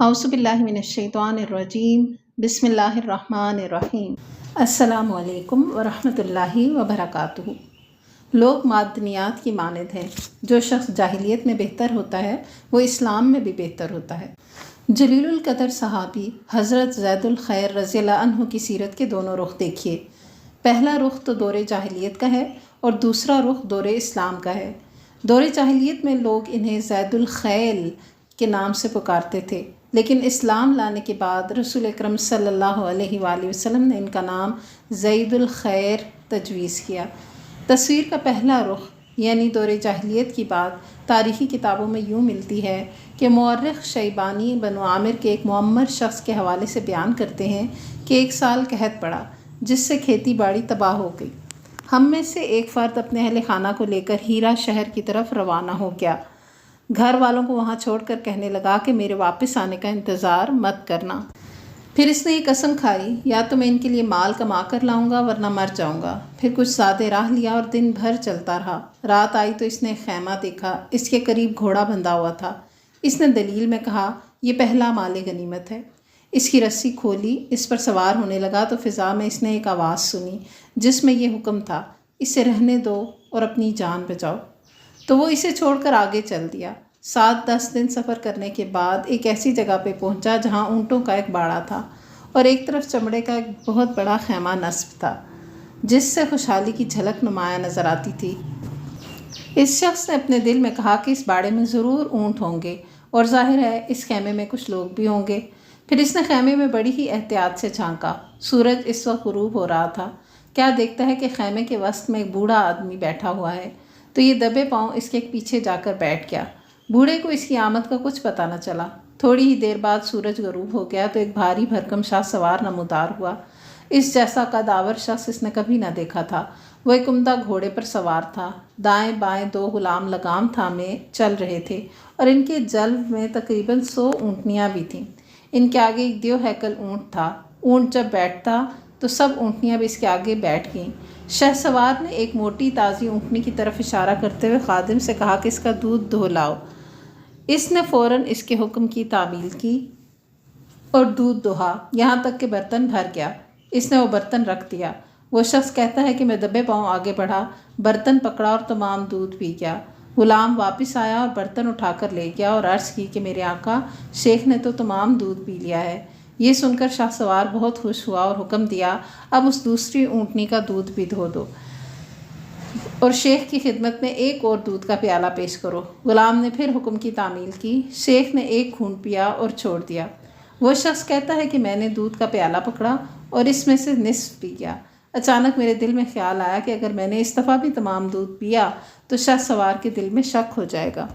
اعوذ باللہ من الشیطان الرجیم بسم اللہ الرحمن الرحیم۔ السلام علیکم ورحمۃ اللہ وبرکاتہ۔ لوگ معدنیات کی مانند ہیں۔ جو شخص جاہلیت میں بہتر ہوتا ہے وہ اسلام میں بھی بہتر ہوتا ہے۔ جلیل القدر صحابی حضرت زید الخیر رضی اللہ عنہ کی سیرت کے دونوں رخ دیکھیے۔ پہلا رخ تو دور جاہلیت کا ہے اور دوسرا رخ دور اسلام کا ہے۔ دور جاہلیت میں لوگ انہیں زید الخیل کے نام سے پکارتے تھے، لیکن اسلام لانے کے بعد رسول اکرم صلی اللہ علیہ وآلہ وسلم نے ان کا نام زید الخیر تجویز کیا۔ تصویر کا پہلا رخ یعنی دور جاہلیت کی بات تاریخی کتابوں میں یوں ملتی ہے کہ مورخ شیبانی بنو عامر کے ایک معمر شخص کے حوالے سے بیان کرتے ہیں کہ ایک سال قحط پڑا جس سے کھیتی باڑی تباہ ہو گئی۔ ہم میں سے ایک فرد اپنے اہل خانہ کو لے کر ہیرا شہر کی طرف روانہ ہو گیا۔ گھر والوں کو وہاں چھوڑ کر کہنے لگا کہ میرے واپس آنے کا انتظار مت کرنا۔ پھر اس نے یہ قسم کھائی، یا تو میں ان کے لیے مال کما کر لاؤں گا ورنہ مر جاؤں گا۔ پھر کچھ زیادہ راہ لیا اور دن بھر چلتا رہا۔ رات آئی تو اس نے ایک خیمہ دیکھا، اس کے قریب گھوڑا بندھا ہوا تھا۔ اس نے دلیل میں کہا، یہ پہلا مال غنیمت ہے۔ اس کی رسی کھولی، اس پر سوار ہونے لگا تو فضا میں اس نے ایک آواز سنی جس میں یہ حکم تھا، اسے رہنے دو اور اپنی جان بچاؤ۔ تو وہ اسے چھوڑ کر آگے چل دیا۔ 7-10 دن سفر کرنے کے بعد ایک ایسی جگہ پہ پہنچا جہاں اونٹوں کا ایک باڑا تھا اور ایک طرف چمڑے کا ایک بہت بڑا خیمہ نصب تھا جس سے خوشحالی کی جھلک نمایاں نظر آتی تھی۔ اس شخص نے اپنے دل میں کہا کہ اس باڑے میں ضرور اونٹ ہوں گے اور ظاہر ہے اس خیمے میں کچھ لوگ بھی ہوں گے۔ پھر اس نے خیمے میں بڑی ہی احتیاط سے جھانکا۔ سورج اس وقت غروب ہو رہا تھا۔ کیا دیکھتا ہے کہ خیمے کے وسط میں ایک بوڑھا آدمی بیٹھا ہوا ہے، تو یہ دبے پاؤں اس کے پیچھے جا کر بیٹھ گیا۔ بوڑھے کو اس کی آمد کا کچھ پتہ نہ چلا۔ تھوڑی ہی دیر بعد سورج غروب ہو گیا تو ایک بھاری بھرکم شاہ سوار نمودار ہوا۔ اس جیسا قدآور شخص اس نے کبھی نہ دیکھا تھا۔ وہ ایک عمدہ گھوڑے پر سوار تھا۔ دائیں بائیں 2 غلام لگام تھامے چل رہے تھے اور ان کے جلب میں تقریباً 100 اونٹنیاں بھی تھیں۔ ان کے آگے ایک دیو ہیکل اونٹ تھا۔ اونٹ جب بیٹھتا تو سب اونٹنیاں بھی اس کے آگے بیٹھ گئیں۔ شہ سوار نے ایک موٹی تازی اونٹنی کی طرف اشارہ کرتے ہوئے خادم سے کہا کہ اس کا دودھ دھو لاؤ۔ اس نے فوراً اس کے حکم کی تعمیل کی اور دودھ دوہا یہاں تک کہ برتن بھر گیا۔ اس نے وہ برتن رکھ دیا۔ وہ شخص کہتا ہے کہ میں دبے پاؤں آگے بڑھا، برتن پکڑا اور تمام دودھ پی گیا۔ غلام واپس آیا اور برتن اٹھا کر لے گیا اور عرض کی کہ میرے آقا شیخ نے تو تمام دودھ پی لیا ہے۔ یہ سن کر شاہ سوار بہت خوش ہوا اور حکم دیا، اب اس دوسری اونٹنی کا دودھ بھی دھو دو اور شیخ کی خدمت میں ایک اور دودھ کا پیالہ پیش کرو۔ غلام نے پھر حکم کی تعمیل کی۔ شیخ نے ایک گھونٹ پیا اور چھوڑ دیا۔ وہ شخص کہتا ہے کہ میں نے دودھ کا پیالہ پکڑا اور اس میں سے نصف پی گیا۔ اچانک میرے دل میں خیال آیا کہ اگر میں نے اس دفعہ بھی تمام دودھ پیا تو شاہ سوار کے دل میں شک ہو جائے گا۔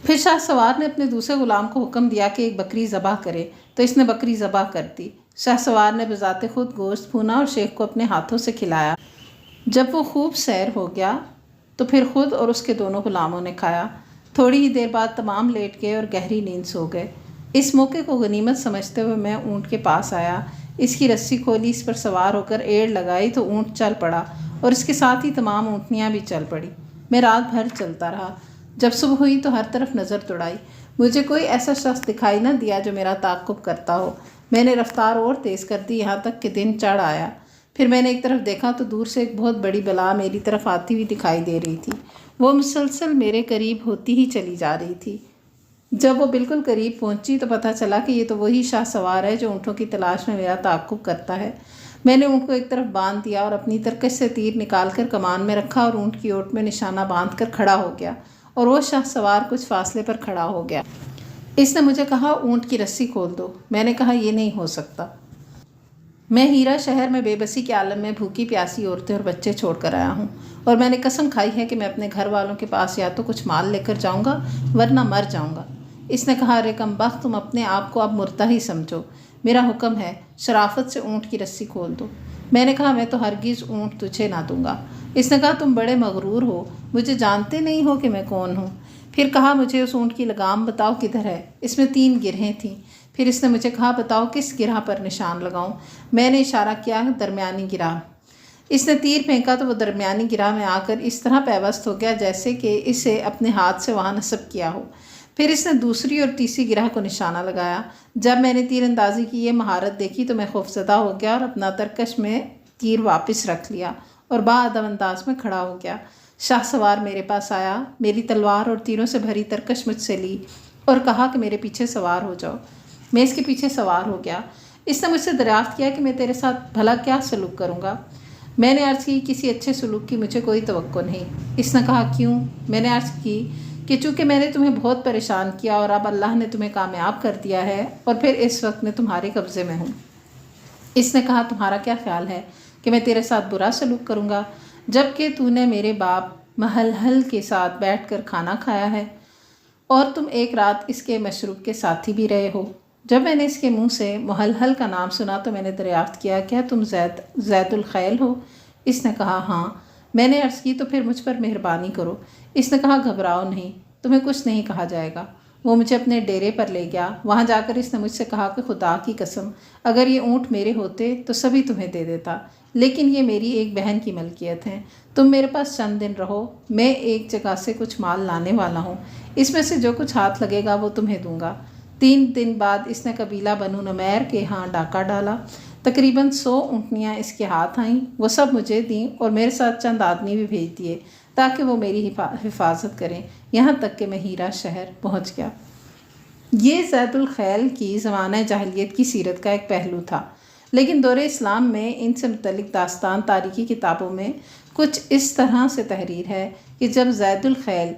پھر شاہ سوار نے اپنے دوسرے غلام کو حکم دیا کہ ایک بکری ذبح کرے، تو اس نے بکری ذبح کر دی۔ شاہ سوار نے بذات خود گوشت بھونا اور شیخ کو اپنے ہاتھوں سے کھلایا۔ جب وہ خوب سیر ہو گیا تو پھر خود اور اس کے دونوں غلاموں نے کھایا۔ تھوڑی ہی دیر بعد تمام لیٹ گئے اور گہری نیند سو گئے۔ اس موقع کو غنیمت سمجھتے ہوئے میں اونٹ کے پاس آیا، اس کی رسی کھولی، اس پر سوار ہو کر ایڑ لگائی تو اونٹ چل پڑا اور اس کے ساتھ ہی تمام اونٹنیاں بھی چل پڑی۔ میں رات بھر چلتا رہا۔ جب صبح ہوئی تو ہر طرف نظر دوڑائی، مجھے کوئی ایسا شخص دکھائی نہ دیا جو میرا تعاقب کرتا ہو۔ میں نے رفتار اور تیز کر دی یہاں تک کہ دن چڑھ آیا۔ پھر میں نے ایک طرف دیکھا تو دور سے ایک بہت بڑی بلا میری طرف آتی ہوئی دکھائی دے رہی تھی۔ وہ مسلسل میرے قریب ہوتی ہی چلی جا رہی تھی۔ جب وہ بالکل قریب پہنچی تو پتہ چلا کہ یہ تو وہی شاہ سوار ہے جو اونٹوں کی تلاش میں میرا تعاقب کرتا ہے۔ میں نے اونٹ کو ایک طرف باندھ دیا اور اپنی ترکش سے تیر نکال کر کمان میں رکھا اور اونٹ کی اوٹ میں نشانہ باندھ کر کھڑا ہو گیا اور وہ شاہ سوار کچھ فاصلے پر کھڑا ہو گیا۔ اس نے مجھے کہا، اونٹ کی رسی کھول دو۔ میں نے کہا، یہ نہیں ہو سکتا۔ میں ہیرا شہر میں بے بسی کے عالم میں بھوکی پیاسی عورتیں اور بچے چھوڑ کر آیا ہوں اور میں نے قسم کھائی ہے کہ میں اپنے گھر والوں کے پاس یا تو کچھ مال لے کر جاؤں گا ورنہ مر جاؤں گا۔ اس نے کہا، ارے کم بخت، تم اپنے آپ کو اب مردہ ہی سمجھو، میرا حکم ہے، شرافت سے اونٹ کی رسی کھول دو۔ میں نے کہا، میں تو ہرگز اونٹ تجھے نہ دوں گا۔ اس نے کہا، تم بڑے مغرور ہو، مجھے جانتے نہیں ہو کہ میں کون ہوں۔ پھر کہا، مجھے اس اونٹ کی لگام بتاؤ کدھر ہے۔ اس میں 3 گرہیں تھیں۔ پھر اس نے مجھے کہا، بتاؤ کس گرہ پر نشان لگاؤں۔ میں نے اشارہ کیا، درمیانی گرہ۔ اس نے تیر پھینکا تو وہ درمیانی گرہ میں آ کر اس طرح پیوست ہو گیا جیسے کہ اسے اپنے ہاتھ سے وہاں نصب کیا ہو۔ پھر اس نے دوسری اور تیسری گرہ کو نشانہ لگایا۔ جب میں نے تیر اندازی کی یہ مہارت دیکھی تو میں خوفزدہ ہو گیا اور اپنا ترکش میں تیر واپس رکھ لیا اور باادب انداز میں کھڑا ہو گیا۔ شاہ سوار میرے پاس آیا، میری تلوار اور تیروں سے بھری ترکش مجھ سے لی اور کہا کہ میرے پیچھے سوار ہو جاؤ۔ میں اس کے پیچھے سوار ہو گیا۔ اس نے مجھ سے دریافت کیا کہ میں تیرے ساتھ بھلا کیا سلوک کروں گا؟ میں نے عرض کی کسی اچھے سلوک کی مجھے کوئی توقع نہیں۔ اس نے کہا کیوں؟ میں نے عرض کی کہ چونکہ میں نے تمہیں بہت پریشان کیا اور اب اللہ نے تمہیں کامیاب کر دیا ہے اور پھر اس وقت میں تمہارے قبضے میں ہوں۔ اس نے کہا تمہارا کیا خیال ہے کہ میں تیرے ساتھ برا سلوک کروں گا جب کہ تو نے میرے باپ محلحل کے ساتھ بیٹھ کر کھانا کھایا ہے اور تم ایک رات اس کے مشروب کے ساتھی بھی رہے ہو؟ جب میں نے اس کے منہ سے محلحل کا نام سنا تو میں نے دریافت کیا کیا تم زید الخیل ہو؟ اس نے کہا ہاں۔ میں نے عرض کی تو پھر مجھ پر مہربانی کرو۔ اس نے کہا گھبراؤ نہیں، تمہیں کچھ نہیں کہا جائے گا۔ وہ مجھے اپنے ڈیرے پر لے گیا۔ وہاں جا کر اس نے مجھ سے کہا کہ خدا کی قسم اگر یہ اونٹ میرے ہوتے تو سبھی تمہیں دے دیتا، لیکن یہ میری ایک بہن کی ملکیت ہیں۔ تم میرے پاس چند دن رہو، میں ایک جگہ سے کچھ مال لانے والا ہوں، اس میں سے جو کچھ ہاتھ لگے گا وہ تمہیں دوں گا۔ 3 دن بعد اس نے قبیلہ بنو نمیر کے ہاں ڈاکہ ڈالا۔ تقریباً 100 اونٹنیاں اس کے ہاتھ آئیں، وہ سب مجھے دیں اور میرے ساتھ چند آدمی بھی بھیج دیے تاکہ وہ میری حفاظت کریں، یہاں تک کہ میں ہیرا شہر پہنچ گیا۔ یہ زید الخیل کی زمانہ جاہلیت کی سیرت کا ایک پہلو تھا، لیکن دور اسلام میں ان سے متعلق داستان تاریخی کتابوں میں کچھ اس طرح سے تحریر ہے کہ جب زید الخیل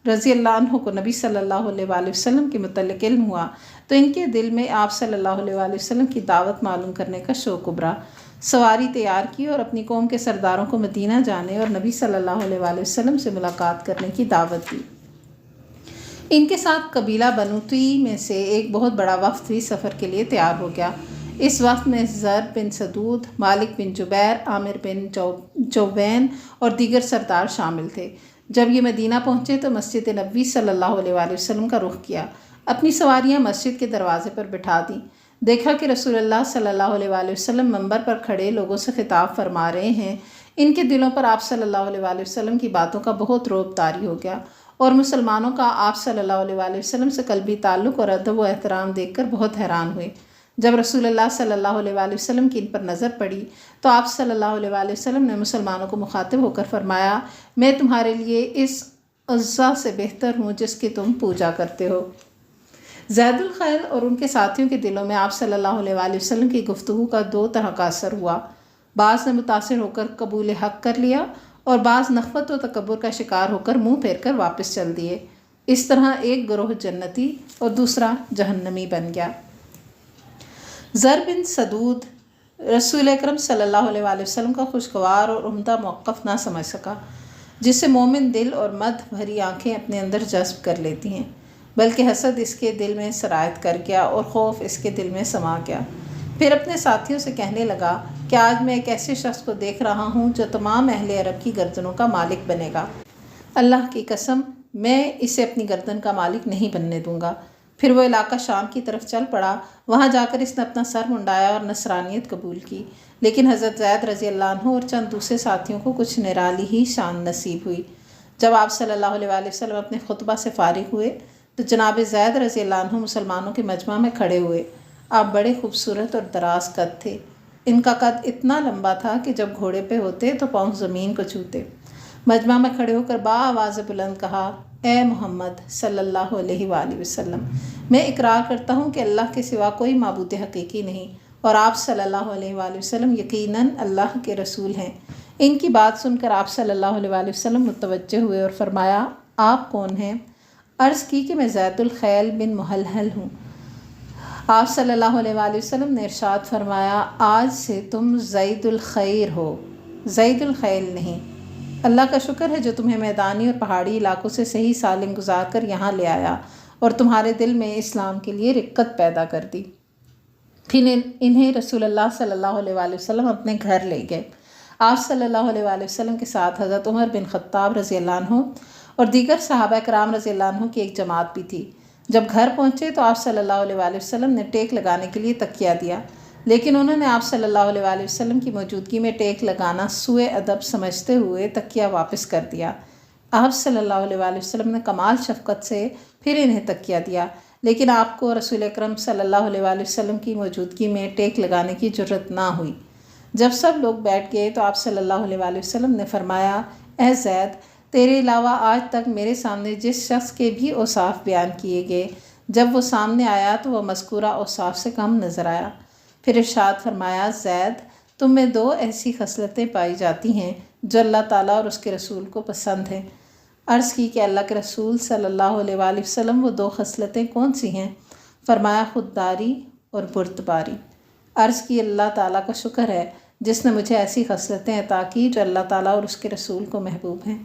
رضی اللہ عنہ کو نبی صلی اللہ علیہ وآلہ وسلم کے متعلق علم ہوا تو ان کے دل میں آپ صلی اللہ علیہ وآلہ وسلم کی دعوت معلوم کرنے کا شوق ابھرا۔ سواری تیار کی اور اپنی قوم کے سرداروں کو مدینہ جانے اور نبی صلی اللہ علیہ وآلہ وسلم سے ملاقات کرنے کی دعوت دی۔ ان کے ساتھ قبیلہ بنو طی میں سے ایک بہت بڑا وفد بھی سفر کے لیے تیار ہو گیا۔ اس وقت میں زر بن سدود، مالک بن جبیر، عامر بن جوبین اور دیگر سردار شامل تھے۔ جب یہ مدینہ پہنچے تو مسجد نبوی صلی اللہ علیہ وآلہ وسلم کا رخ کیا، اپنی سواریاں مسجد کے دروازے پر بٹھا دیں۔ دیکھا کہ رسول اللہ صلی اللہ علیہ وآلہ وسلم منبر پر کھڑے لوگوں سے خطاب فرما رہے ہیں۔ ان کے دلوں پر آپ صلی اللہ علیہ وآلہ وسلم کی باتوں کا بہت رعب طاری ہو گیا اور مسلمانوں کا آپ صلی اللہ علیہ وآلہ وسلم سے قلبی تعلق اور ادب و احترام دیکھ کر بہت حیران ہوئے۔ جب رسول اللہ صلی اللہ علیہ وآلہ وسلم کی ان پر نظر پڑی تو آپ صلی اللہ علیہ وآلہ وسلم نے مسلمانوں کو مخاطب ہو کر فرمایا، میں تمہارے لیے اس عزا سے بہتر ہوں جس کی تم پوجا کرتے ہو۔ زید الخیل اور ان کے ساتھیوں کے دلوں میں آپ صلی اللہ علیہ وآلہ وسلم کی گفتگو کا 2 طرح کا اثر ہوا۔ بعض نے متاثر ہو کر قبول حق کر لیا اور بعض نخوت و تکبر کا شکار ہو کر منہ پھیر کر واپس چل دیے۔ اس طرح ایک گروہ جنتی اور دوسرا جہنمی بن گیا۔ زر بن سدود رسول اکرم صلی اللہ علیہ وآلہ وسلم کا خوشگوار اور عمدہ موقف نہ سمجھ سکا، جس سے مومن دل اور مدح بھری آنکھیں اپنے اندر جذب کر لیتی ہیں، بلکہ حسد اس کے دل میں سرایت کر گیا اور خوف اس کے دل میں سما گیا۔ پھر اپنے ساتھیوں سے کہنے لگا کہ آج میں ایک ایسے شخص کو دیکھ رہا ہوں جو تمام اہل عرب کی گردنوں کا مالک بنے گا۔ اللہ کی قسم میں اسے اپنی گردن کا مالک نہیں بننے دوں گا۔ پھر وہ علاقہ شام کی طرف چل پڑا۔ وہاں جا کر اس نے اپنا سر منڈایا اور نصرانیت قبول کی، لیکن حضرت زید رضی اللہ عنہ اور چند دوسرے ساتھیوں کو کچھ نرالی ہی شان نصیب ہوئی۔ جب آپ صلی اللہ علیہ وآلہ وسلم اپنے خطبہ سے فارغ ہوئے تو جناب زید رضی اللہ عنہ مسلمانوں کے مجمع میں کھڑے ہوئے۔ آپ بڑے خوبصورت اور دراز قد تھے۔ ان کا قد اتنا لمبا تھا کہ جب گھوڑے پہ ہوتے تو پاؤں زمین کو چھوتے۔ مجمع میں کھڑے ہو کر آواز بلند کہا، اے محمد صلی اللہ علیہ وآلہ وسلم، میں اقرار کرتا ہوں کہ اللہ کے سوا کوئی معبود حقیقی نہیں اور آپ صلی اللہ علیہ وآلہ وسلم یقیناً اللہ کے رسول ہیں۔ ان کی بات سن کر آپ صلی اللہ علیہ وآلہ وسلم متوجہ ہوئے اور فرمایا، آپ کون ہیں؟ عرض کی کہ میں زید الخیل بن محلحل ہوں۔ آپ صلی اللہ علیہ وآلہ وسلم نے ارشاد فرمایا، آج سے تم زید الخیر ہو، زید الخیل نہیں۔ اللہ کا شکر ہے جو تمہیں میدانی اور پہاڑی علاقوں سے صحیح سالم گزار کر یہاں لے آیا اور تمہارے دل میں اسلام کے لیے رقت پیدا کر دی۔ پھر انہیں رسول اللہ صلی اللہ علیہ وآلہ وسلم اپنے گھر لے گئے۔ آپ صلی اللہ علیہ وآلہ وسلم کے ساتھ حضرت عمر بن خطاب رضی اللہ عنہ اور دیگر صحابہ کرام رضی اللہ عنہ کی ایک جماعت بھی تھی۔ جب گھر پہنچے تو آپ صلی اللہ علیہ وآلہ وسلم نے ٹیک لگانے کے لیے تکیہ دیا، لیکن انہوں نے آپ صلی اللہ علیہ وآلہ وسلم کی موجودگی میں ٹیک لگانا سوء ادب سمجھتے ہوئے تکیہ واپس کر دیا۔ آپ صلی اللہ علیہ وسلم نے کمال شفقت سے پھر انہیں تکیہ دیا، لیکن آپ کو رسول اکرم صلی اللہ علیہ وسلم کی موجودگی میں ٹیک لگانے کی جرت نہ ہوئی۔ جب سب لوگ بیٹھ گئے تو آپ صلی اللہ علیہ وسلم نے فرمایا، اے زید، تیرے علاوہ آج تک میرے سامنے جس شخص کے بھی اوصاف بیان کیے گئے، جب وہ سامنے آیا تو وہ مذکورہ اوصاف سے کم نظر آیا۔ پھر ارشاد فرمایا، زید، تم میں دو ایسی خصلتیں پائی جاتی ہیں جو اللہ تعالیٰ اور اس کے رسول کو پسند ہیں۔ عرض کی کہ اللہ کے رسول صلی اللہ علیہ وسلم وہ دو خصلتیں کون سی ہیں؟ فرمایا، خودداری اور بردباری۔ عرض کی اللہ تعالیٰ کا شکر ہے جس نے مجھے ایسی خصلتیں عطا کی جو اللہ تعالیٰ اور اس کے رسول کو محبوب ہیں۔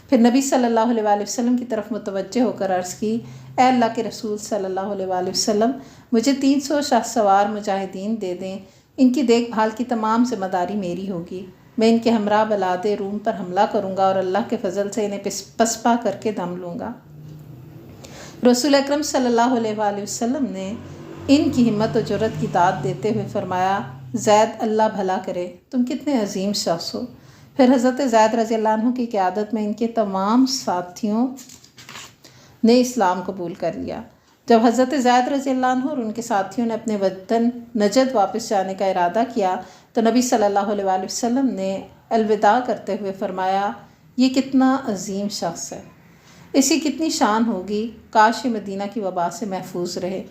پھر نبی صلی اللہ علیہ وسلم کی طرف متوجہ ہو کر عرض کی، اے اللہ کے رسول صلی اللہ علیہ وسلم، مجھے 300 شاہ سوار مجاہدین دے دیں، ان کی دیکھ بھال کی تمام ذمہ داری میری ہوگی، میں ان کے ہمراہ بلاد روم پر حملہ کروں گا اور اللہ کے فضل سے انہیں پسپا کر کے دم لوں گا۔ رسول اکرم صلی اللہ علیہ وسلم نے ان کی ہمت و جرت کی داد دیتے ہوئے فرمایا، زید، اللہ بھلا کرے، تم کتنے عظیم شخص ہو۔ پھر حضرت زید رضی اللہ عنہ کی قیادت میں ان کے تمام ساتھیوں نے اسلام قبول کر لیا۔ جب حضرت زید رضی اللہ عنہ اور ان کے ساتھیوں نے اپنے وطن نجد واپس جانے کا ارادہ کیا تو نبی صلی اللہ علیہ وسلم نے الوداع کرتے ہوئے فرمایا، یہ کتنا عظیم شخص ہے، اسی کتنی شان ہوگی، کاش یہ مدینہ کی وبا سے محفوظ رہے۔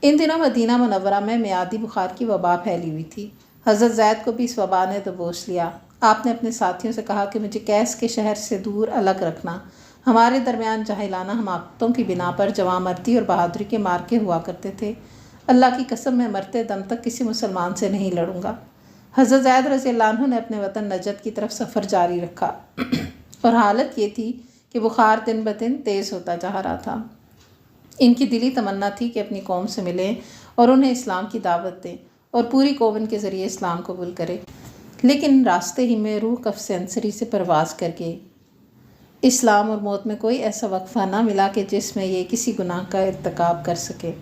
ان دنوں مدینہ منورہ میں میعادی بخار کی وبا پھیلی ہوئی تھی۔ حضرت زید کو بھی اس وبا نے دبوچ لیا۔ آپ نے اپنے ساتھیوں سے کہا کہ مجھے کیس کے شہر سے دور الگ رکھنا، ہمارے درمیان جاہلانہ حماقتوں کی بنا پر جواں مردی اور بہادری کے مارکے ہوا کرتے تھے۔ اللہ کی قسم، میں مرتے دم تک کسی مسلمان سے نہیں لڑوں گا۔ حضرت زید رضی اللہ عنہ نے اپنے وطن نجد کی طرف سفر جاری رکھا اور حالت یہ تھی کہ بخار دن بدن تیز ہوتا جا رہا تھا۔ ان کی دلی تمنا تھی کہ اپنی قوم سے ملیں اور انہیں اسلام کی دعوت دیں اور پوری قوم ان کے ذریعے اسلام قبول کرے، لیکن راستے ہی میں روح قفس عنصری سے پرواز کر گئی۔ اسلام اور موت میں کوئی ایسا وقفہ نہ ملا کہ جس میں یہ کسی گناہ کا ارتکاب کر سکے۔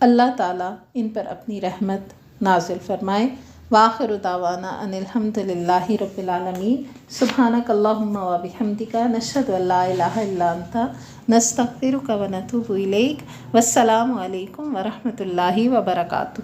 اللہ تعالیٰ ان پر اپنی رحمت نازل فرمائے۔ وآخر دعوانا ان الحمد للہ رب العالمین۔ سبحانک اللہم و بحمدک، نشہد ان لا الہ الا انت، نستغفرک و نتوب الیک۔ والسلام علیکم ورحمۃ اللہ وبرکاتہ۔